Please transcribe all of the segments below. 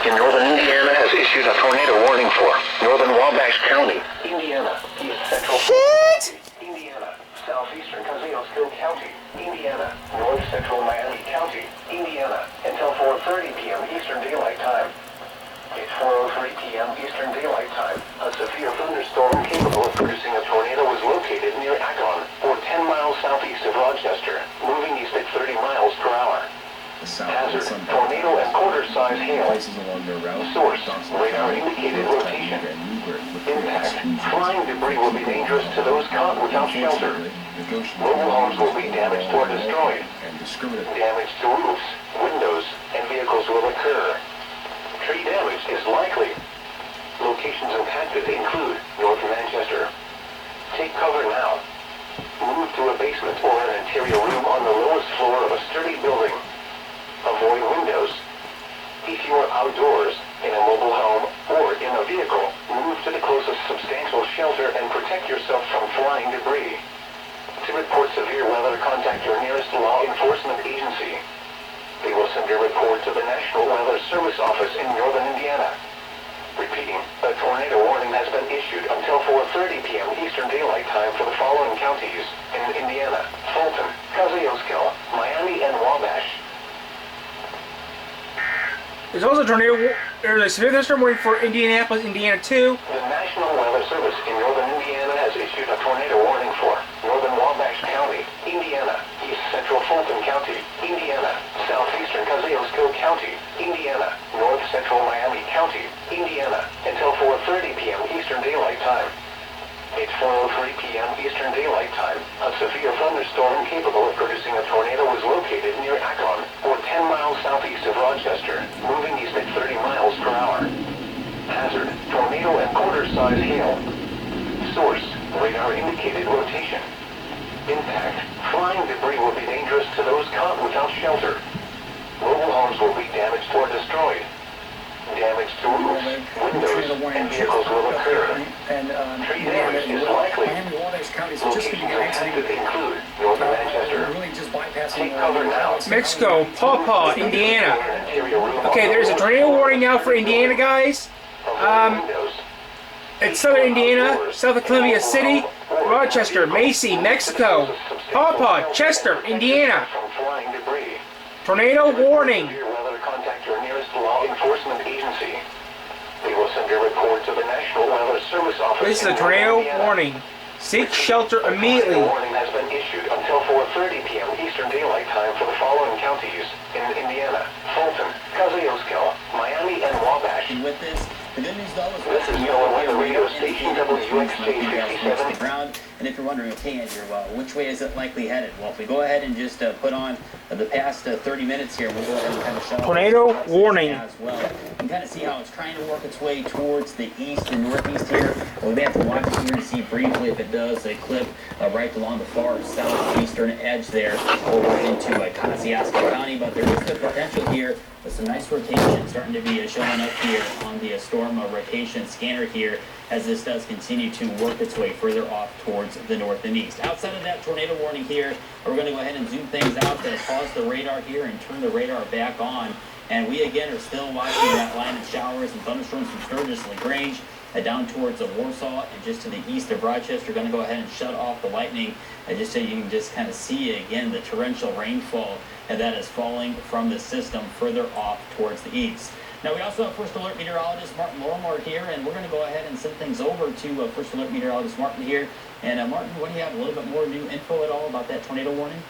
in northern Indiana has issued a tornado warning for northern Wabash County, Indiana, east central Indiana, southeastern Kosciuszko County, Indiana, north central Miami County, Indiana, until 4:30 p.m. Eastern Daylight Time. It's 4:03 p.m. Eastern Daylight Time. A severe thunderstorm capable of producing a tornado was located near Akron, or 10 miles southeast of Rochester, moving east at 30 miles per hour. Hazard, tornado and quarter-size hail. Source, radar indicated rotation. Impact, flying debris will be dangerous to those caught without shelter. Mobile homes will be damaged or destroyed. Damage to roofs, windows, and vehicles will occur. Tree damage is likely. Locations impacted include North Manchester. Take cover now. Move to a basement or an interior room on the lowest floor of a sturdy building. Avoid windows. If you are outdoors, in a mobile home, or in a vehicle, move to the closest substantial shelter and protect yourself from flying debris. To report severe weather, contact your nearest law enforcement agency. They will send your report to the National Weather Service Office in northern Indiana. Repeating, a tornado warning has been issued until 4:30 p.m. Eastern Daylight Time for the following counties in Indiana: Fulton, Kosciuszko, Miami, and Wabash. There's also a tornado. There's a severe thunderstorm warning for Indianapolis, Indiana too. The National Weather Service in northern Indiana has issued a tornado warning for northern Wabash County, Indiana, east central Fulton County, Indiana, southeastern Kosciuszko County, Indiana, north central Miami County, Indiana, until 4:30 p.m. Eastern Daylight Time. It's 4:03 p.m. Eastern Daylight Time. A severe thunderstorm capable of producing a tornado was located near Akron, or 10 miles southeast of Rochester, moving east at 30 miles per hour. Hazard, tornado and quarter-size hail. Source, radar indicated rotation. Impact, flying debris will be dangerous to those caught without shelter. Mobile homes will be damaged or destroyed. Damage to roofs, windows, and vehicles will occur. Tree damage is likely. Locations impacted include North Manchester. Take cover now. Mexico, Paw, Indiana. Okay, there's a tornado warning now for Indiana, guys. It's southern Indiana, south of Columbia City, Rochester, Macy, Mexico, Paw, Chester, Indiana. Tornado warning. Contact your nearest law enforcement agency. They will send your report to the National Weather Service Office. This is a tornado warning. Seek shelter immediately. The warning has been issued until 4:30 p.m. Eastern Daylight Time for the following counties in Indiana: Fulton, Kosciuszko, Miami, and Wabash. And with this, the good news though is this is your weather radio station WXJ 57. Ground. And if you're wondering, okay, Andrew, which way is it likely headed? Well, if we go ahead and just put on the past 30 minutes here, we'll go ahead and kind of show tornado warning as well. You can kind of see how it's trying to work its way towards the east and northeast here. We may have to watch it here and see briefly if it does clip right along the far southeastern edge there over into Kosciuszko County. But there is the potential here with some nice rotation starting to be showing up here on the storm rotation scanner here, as this does continue to work its way further off towards the north and east. Outside of that tornado warning here, we're going to go ahead and zoom things out, pause the radar here and turn the radar back on. And we again are still watching that line of showers and thunderstorms from Sturgis, LaGrange, down towards Warsaw and just to the east of Rochester. Going to go ahead and shut off the lightning just so you can just kind of see again the torrential rainfall that is falling from the system further off towards the east. Now, we also have First Alert Meteorologist Martin Lorimer here, and we're going to go ahead and send things over to First Alert Meteorologist Martin here. And Martin, what do you have, a little bit more new info at all about that tornado warning?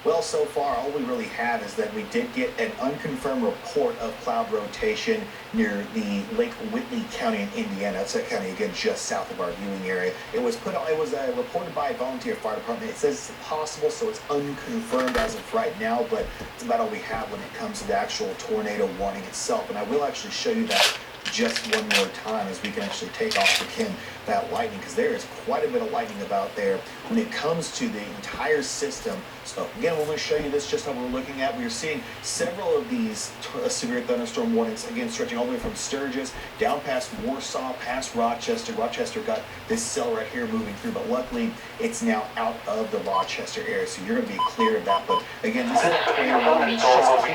Well, so far, all we really have is that we did get an unconfirmed report of cloud rotation near the Lake Whitley County in Indiana. That's that county, again, just south of our viewing area. It was reported by a volunteer fire department. It says it's possible, so it's unconfirmed as of right now, but it's about all we have when it comes to the actual tornado warning itself. And I will actually show you that just one more time as we can actually take off the Kim that lightning, because there is quite a bit of lightning about there when it comes to the entire system. So again, we're going to show you this just how we're looking at. We're seeing several of these severe thunderstorm warnings, again, stretching all the way from Sturgis down past Warsaw, past Rochester. Rochester got this cell right here moving through, but luckily it's now out of the Rochester area, so you're going to be clear of that. But again, this is a tornado warning. It's just almost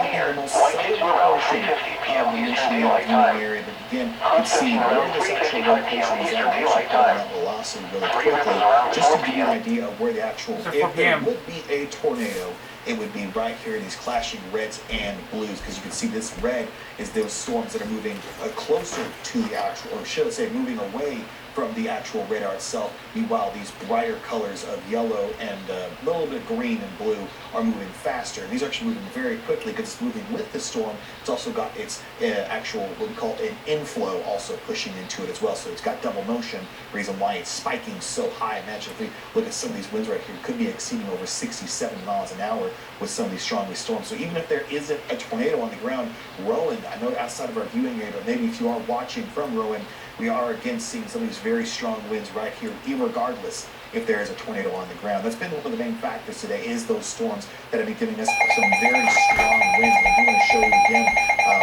p.m. the Eastern Michigan Daylight Time. area. But again, you can Hunt see session where around this actual 3:55 location p.m. is Eastern at. Daylight Actually, Time. that velocity really Three rivers quickly, around just 4 to give you an p.m. idea of where the actual, So 4 if there p.m. would be a tornado, it would be right here in these clashing reds and blues, because you can see this red is those storms that are moving closer to the actual, or should I say moving away from the actual radar itself. Meanwhile, these brighter colors of yellow and a little bit of green and blue are moving faster. And these are actually moving very quickly because it's moving with the storm. It's also got its actual, what we call an inflow, also pushing into it as well. So it's got double motion, reason why it's spiking so high. Imagine if we look at some of these winds right here, it could be exceeding over 67 miles an hour with some of these strongest storms. So even if there isn't a tornado on the ground, Rowan, I know outside of our viewing area, but maybe if you are watching from Rowan, we are again seeing some of these very strong winds right here, regardless if there is a tornado on the ground. That's been one of the main factors today, is those storms that have been giving us some very strong winds. And I do want to show you again,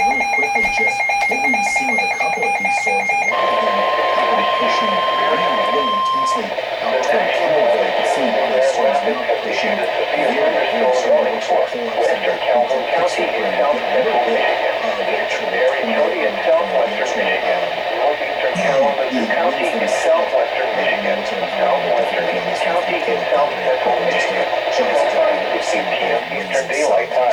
really quickly, just what we've been seeing with a couple of these storms. A lot of them have been pushing really intensely out toward Campbellville. You can see one of those storms now pushing very strong. We'll actually pull up some of the Calhoun County in southwestern Michigan, the Eastern Barry County in southwestern Michigan, northeastern Kalamazoo County in southwestern Michigan, southwestern Eaton County in south central Michigan, 4:50 p.m. Eastern Daylight Time.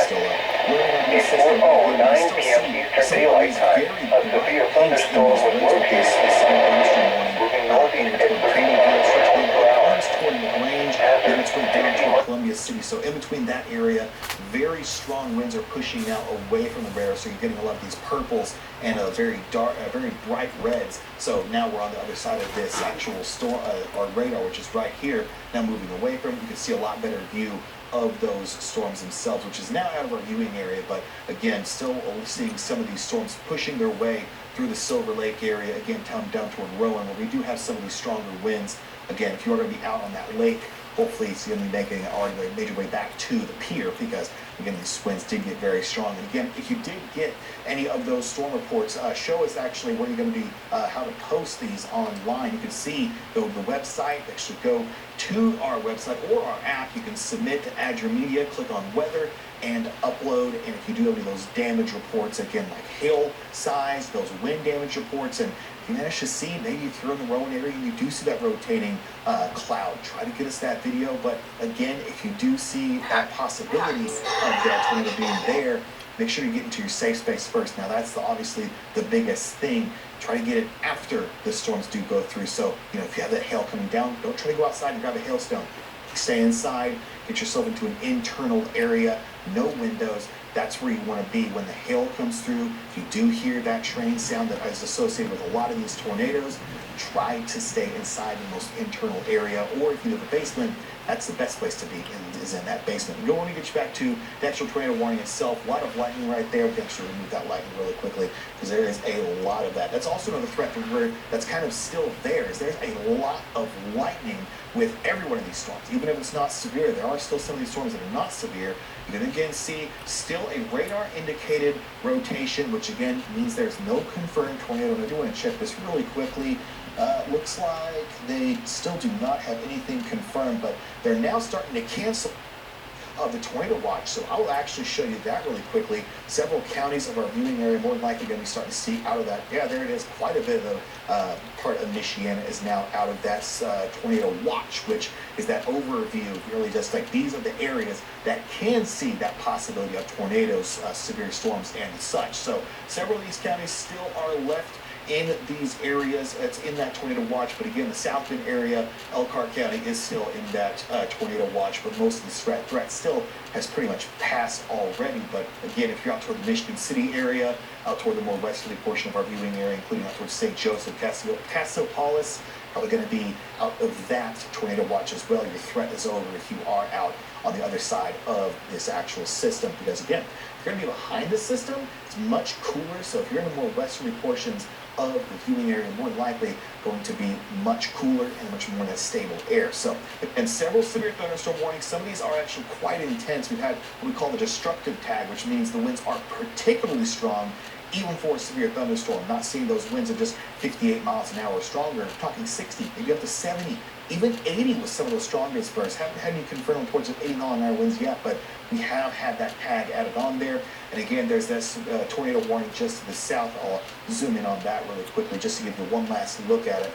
It's 4:09 p.m. Eastern Daylight Time. A severe thunderstorm was located in southwestern, moving northeast at 30 miles per hour. Toward LaGrange, and it's went down toward Columbia City. So in between that area, very strong winds are pushing now away from the radar. So you're getting a lot of these purples and a very dark, very bright reds. So now we're on the other side of this actual storm, our radar, which is right here. Now moving away from it, you can see a lot better view of those storms themselves, which is now out of our viewing area. But again, still seeing some of these storms pushing their way through the Silver Lake area, again down toward Rowan, where we do have some of these stronger winds. Again, if you're going to be out on that lake, hopefully it's going to be making our major way back to the pier, because again, these winds did get very strong. And again, if you did get any of those storm reports, show us actually what you're going to be, how to post these online. You can see the website. Actually go to our website or our app. You can submit to add your media, click on weather, and upload. And if you do have any of those damage reports, again, like hail size, those wind damage reports, and if you manage to see, maybe if you're in the Rowan area and you do see that rotating cloud, try to get us that video. But again, if you do see that possibility of that tornado being there, make sure you get into your safe space first. Now that's obviously the biggest thing. Try to get it after the storms do go through. So, if you have that hail coming down, don't try to go outside and grab a hailstone. Stay inside, get yourself into an internal area, no windows. That's where you want to be when the hail comes through. If you do hear that train sound that is associated with a lot of these tornadoes, try to stay inside the most internal area. Or if you have a basement, that's the best place to be, is in that basement. We don't want to get you back to the actual tornado warning itself. A lot of lightning right there. We can actually remove that lightning really quickly, because there is a lot of that. That's also another threat that's kind of still there, is there's a lot of lightning with every one of these storms. Even if it's not severe, there are still some of these storms that are not severe. You can again see still a radar indicated rotation, which again means there's no confirmed tornado. And I do want to check this really quickly. Looks like they still do not have anything confirmed, but they're now starting to cancel the tornado watch. So I will actually show you that really quickly. Several counties of our viewing area more than likely going to be starting to see out of that. Yeah, there it is. Quite a bit of part of Michigan is now out of that tornado watch, which is that overview. Really just like these are the areas that can see that possibility of tornadoes, severe storms and such. So several of these counties still are left in these areas. It's in that tornado watch, but again, the South Bend area, Elkhart County is still in that tornado watch, but most of the threat still has pretty much passed already. But again, if you're out toward the Michigan City area, out toward the more westerly portion of our viewing area, including out towards St. Joseph, Cassopolis, probably going to be out of that tornado watch as well. Your threat is over if you are out on the other side of this actual system, because again, if you're going to be behind the system, it's much cooler. So if you're in the more westerly portions of the viewing area, more likely going to be much cooler and much more stable air. So, and several severe thunderstorm warnings. Some of these are actually quite intense. We've had what we call the destructive tag, which means the winds are particularly strong even for a severe thunderstorm. Not seeing those winds of just 58 miles an hour or stronger. We're talking 60, maybe up to 70, even 80 with some of those strongest bursts. Haven't had any confirmed reports of 80-mile-an-hour winds yet, but we have had that tag added on there. And again, there's this tornado warning just to the south. I'll zoom in on that really quickly just to give you one last look at it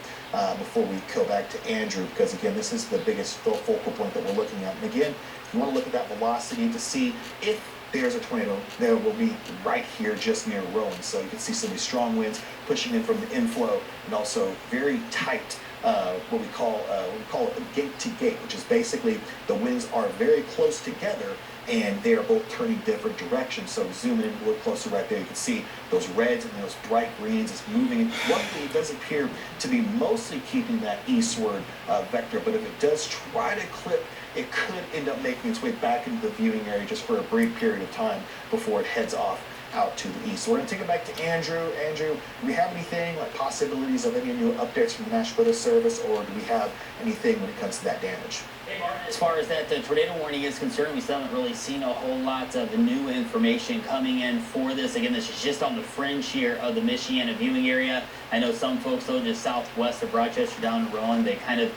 before we go back to Andrew, because again, this is the biggest focal point that we're looking at. And again, if you want to look at that velocity to see if there's a tornado, there will be right here just near Rowan. So you can see some of these strong winds pushing in from the inflow, and also very tight what we call it gate to gate, which is basically the winds are very close together and they are both turning different directions. So zooming in a little closer right there, you can see those reds and those bright greens. It's moving. Luckily, it does appear to be mostly keeping that eastward vector, but if it does try to clip, it could end up making its way back into the viewing area just for a brief period of time before it heads off out to the east. So we're going to take it back to Andrew. Andrew, do we have anything like possibilities of any new updates from the National Weather Service, or do we have anything when it comes to that damage? Hey Martin, as far as that tornado warning is concerned, we still haven't really seen a whole lot of new information coming in for this. Again, this is just on the fringe here of the Michiana viewing area. I know some folks, though, just southwest of Rochester down in Rowan, they kind of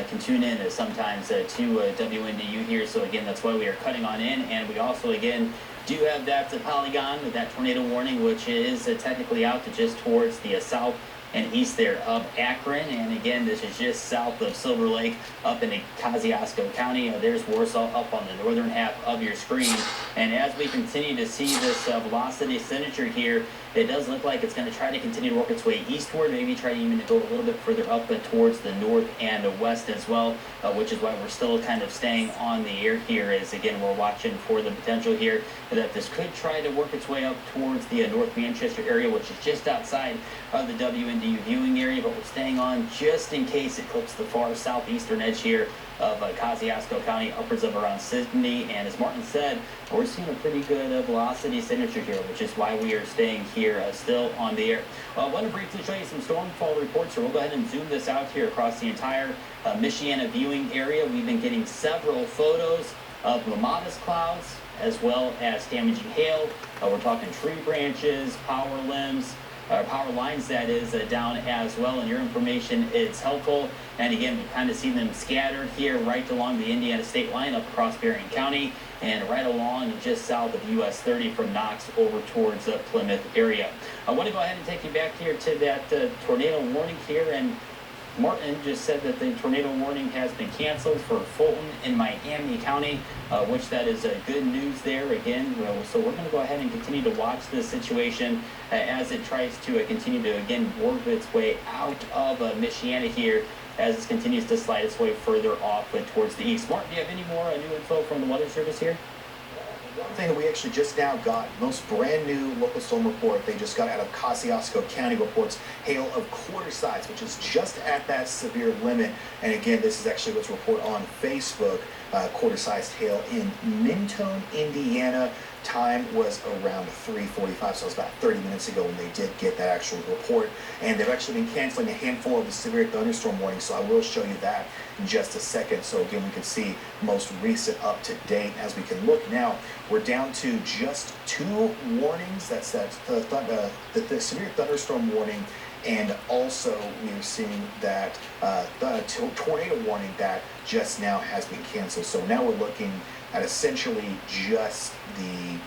can tune in sometimes to WNDU here. So again, that's why we are cutting on in. And we also, again, do have that polygon with that tornado warning, which is technically out to just towards the south and east there of Akron. And again, this is just south of Silver Lake up into Kosciuszko County. There's Warsaw up on the northern half of your screen. And as we continue to see this velocity signature here, it does look like it's going to try to continue to work its way eastward, maybe try to even go a little bit further up towards the north and the west as well, which is why we're still kind of staying on the air here, as again, we're watching for the potential here that this could try to work its way up towards the North Manchester area, which is just outside of the WNDU viewing area, but we're staying on just in case it clips the far southeastern edge here of Kosciuszko County, upwards of around Sydney. And as Martin said, we're seeing a pretty good velocity signature here, which is why we are staying here still on the air. I want to briefly show you some stormfall reports, so we'll go ahead and zoom this out here across the entire Michiana viewing area. We've been getting several photos of modest clouds as well as damaging hail. We're talking tree branches, power limbs, power lines, that is, down as well. And your information is helpful. And again, we kind of see them scattered here right along the Indiana state line up across Berrien County and right along just south of US 30 from Knox over towards the Plymouth area. I want to go ahead and take you back here to that tornado warning here. And Martin just said that the tornado warning has been canceled for Fulton in Miami County, which that is good news there again. So we're going to go ahead and continue to watch this situation as it tries to continue to, again, work its way out of Michiana here as it continues to slide its way further off towards the east. Martin, do you have any more new info from the Weather Service here? One thing that we actually just now got, most brand new local storm report they just got out of Kosciuszko County, reports hail of quarter size, which is just at that severe limit. And again, this is actually what's reported on Facebook, quarter-sized hail in Mentone, Indiana. Time was around 3:45, so it was about 30 minutes ago when they did get that actual report. And they've actually been canceling a handful of the severe thunderstorm warnings, so I will show you that in just a second. So again, we can see most recent up to date. As we can look now, we're down to just 2 warnings. That's the severe thunderstorm warning, and also we are seeing that the tornado warning that just now has been canceled. So now we're looking at essentially just the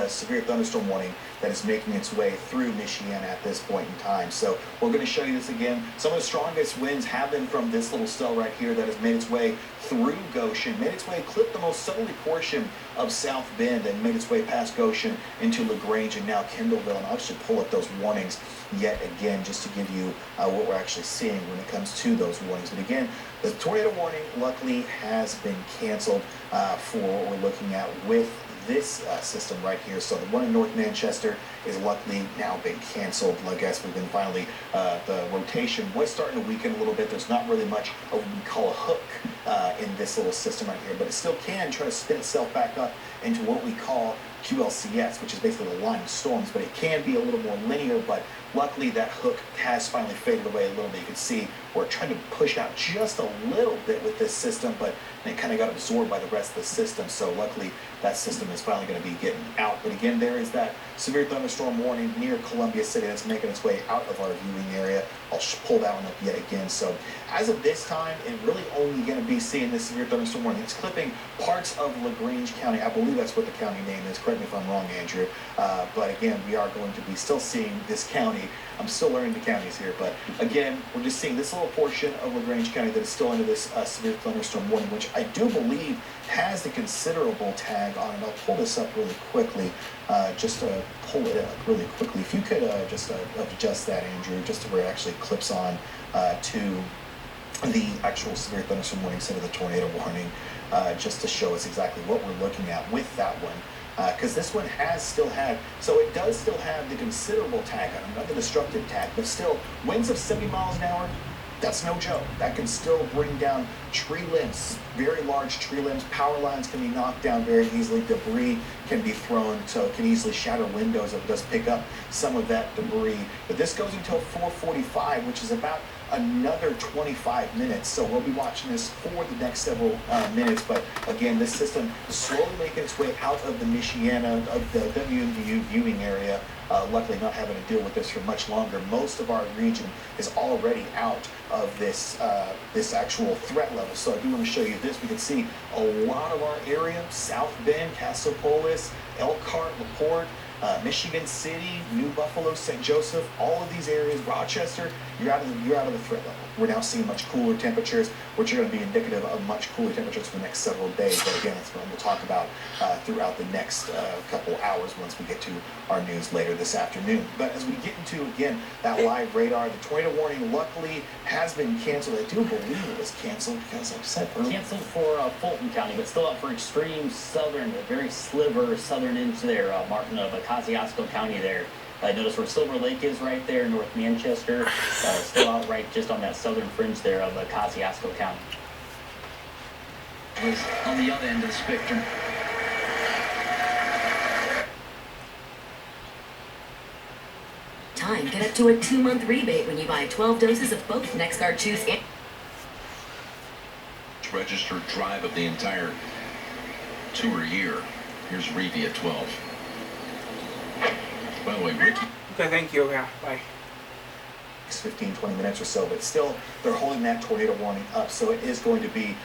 severe thunderstorm warning that is making its way through Michiana at this point in time. So we're going to show you this again. Some of the strongest winds have been from this little cell right here that has made its way through Goshen, made its way, clipped the most southerly portion of South Bend, and made its way past Goshen into LaGrange and now Kendallville. And I'll actually pull up those warnings yet again just to give you what we're actually seeing when it comes to those warnings. But again, the tornado warning luckily has been canceled for what we're looking at with this system right here. So the one in North Manchester is luckily now been canceled. I guess we've been finally, the rotation was starting to weaken a little bit. There's not really much of what we call a hook in this little system right here, but it still can try to spin itself back up into what we call QLCS, which is basically the line of storms, but it can be a little more linear, but luckily that hook has finally faded away a little bit. You can see we're trying to push out just a little bit with this system, but it kind of got absorbed by the rest of the system. So luckily that system is finally going to be getting out. But again, there is that severe thunderstorm warning near Columbia City that's making its way out of our viewing area. I'll pull that one up yet again. So as of this time, and really only going to be seeing this severe thunderstorm warning. It's clipping parts of LaGrange County. I believe that's what the county name is. Correct me if I'm wrong, Andrew. But again, we are going to be still seeing this county. I'm still learning the counties here, but again, we're just seeing this little portion of LaGrange County that is still under this severe thunderstorm warning, which I do believe has the considerable tag on it. I'll pull this up really quickly, just to pull it up really quickly. If you could just adjust that, Andrew, just to where it actually clips on to the actual severe thunderstorm warning instead of the tornado warning, just to show us exactly what we're looking at with that one. Because this one so it does still have the considerable tag on it, not the destructive tag, but still, winds of 70 miles an hour, that's no joke. That can still bring down tree limbs, very large tree limbs. Power lines can be knocked down very easily. Debris can be thrown, so it can easily shatter windows if it does pick up some of that debris. But this goes until 4:45, which is about another 25 minutes. So we'll be watching this for the next several minutes. But again, this system is slowly making its way out of the Michiana, of the WMDU viewing area. Luckily not having to deal with this for much longer. Most of our region is already out of this this actual threat level. So I do want to show you this. We can see a lot of our area, South Bend, Cassopolis, Elkhart, LaPorte, Michigan City, New Buffalo, St. Joseph, all of these areas, Rochester, you're out of the threat level. We're now seeing much cooler temperatures, which are going to be indicative of much cooler temperatures for the next several days. But again, that's what we'll talk about throughout the next couple hours once we get to our news later this afternoon. But as we get into, again, that live radar, the tornado warning luckily has been canceled. I do believe it was canceled because, like I said earlier, canceled for Fulton County, but still up for extreme southern, a very sliver southern edge there, Martin, of Kosciuszko County there. Notice where Silver Lake is right there, North Manchester, still out right just on that southern fringe there of Kosciuszko County. Was on the other end of the spectrum. Get up to a 2-month rebate when you buy 12 doses of both NexGard Chews and registered drive of the entire tour year. Here's Reevy at 12. By the way, Ricky. Okay, thank you. Yeah, bye. 15-20 minutes or so, but still they're holding that tornado warning up, so it is going to be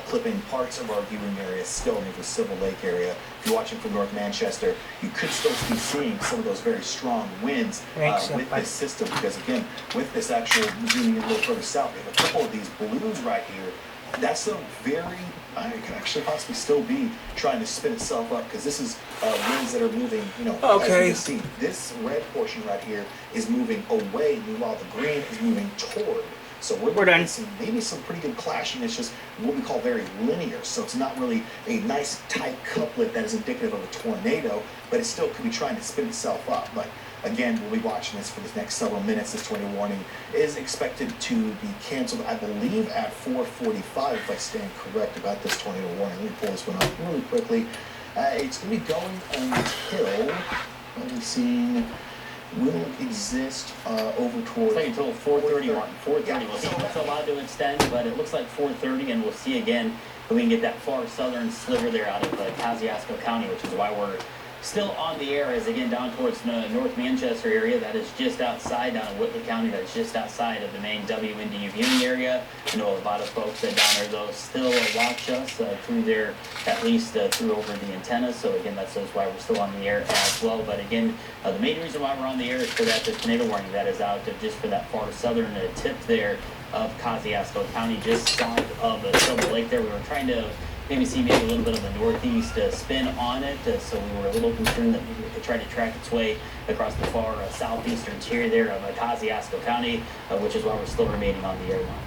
clipping parts of our viewing area still near the Silver Lake area. If you're watching from North Manchester, you could still be seeing some of those very strong winds with this system, because again, with this actual zooming in a little further south, we have a couple of these blues right here. That's a very, it could actually possibly still be trying to spin itself up, because this is winds that are moving, as you can see, this red portion right here is moving away, meanwhile the green is moving toward. So we're done. Maybe some pretty good clashing. It's just what we call very linear. So it's not really a nice tight couplet that is indicative of a tornado, but it still could be trying to spin itself up. But again, we'll be watching this for the next several minutes. This tornado warning is expected to be canceled, I believe, at 4:45, if I stand correct about this tornado warning. Let me pull this one up really quickly. It's going to be going until, let me see, will exist over toward... It's like until 4:30, Martin. 4:30. Yeah. We'll see if it's allowed to extend, but it looks like 4:30, and we'll see again if we can get that far southern sliver there out of Kosciuszko County, which is why we're still on the air, as again down towards North Manchester area. That is just outside, down in Whitley County, that's just outside of the main WNDU viewing area. I know a lot of folks down there, though, still watch us through there, at least through over the antenna. So again, that's why we're still on the air as well. But again, the main reason why we're on the air is for that tornado warning that is out just for that far southern tip there of Kosciuszko County, just south of Silver Lake there. We were trying to maybe see a little bit of a northeast spin on it, so we were a little concerned that maybe it could try to track its way across the far southeastern tier there of Kosciuszko County, which is why we're still remaining on the air line.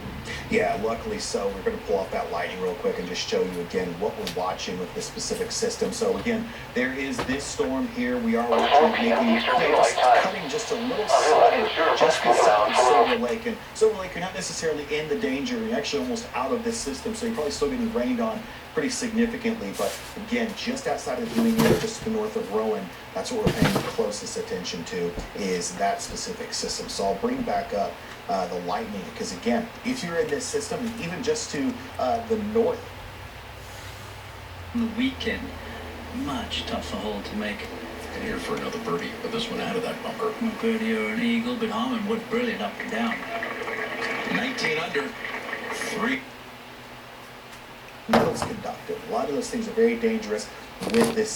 Yeah, luckily so. We're going to pull off that lightning real quick and just show you again what we're watching with this specific system. So again, there is this storm here. We are watching cutting just a little sliver just beside Silver Lake. And Silver Lake, you're not necessarily in the danger. You're actually almost out of this system, so you're probably still getting rained on pretty significantly. But again, just outside of the viewing area, just to the north of Rowan, That's what we're paying the closest attention to, is that specific system. So I'll bring back up the lightning, because again, if you're in this system, even just to the north. On the weekend, much tougher hole to make. And here for another birdie, but this one out of that bunker. A birdie or an eagle, but Harmon was brilliant up and down. 19 under, 3. Those conductive. A lot of those things are very dangerous with this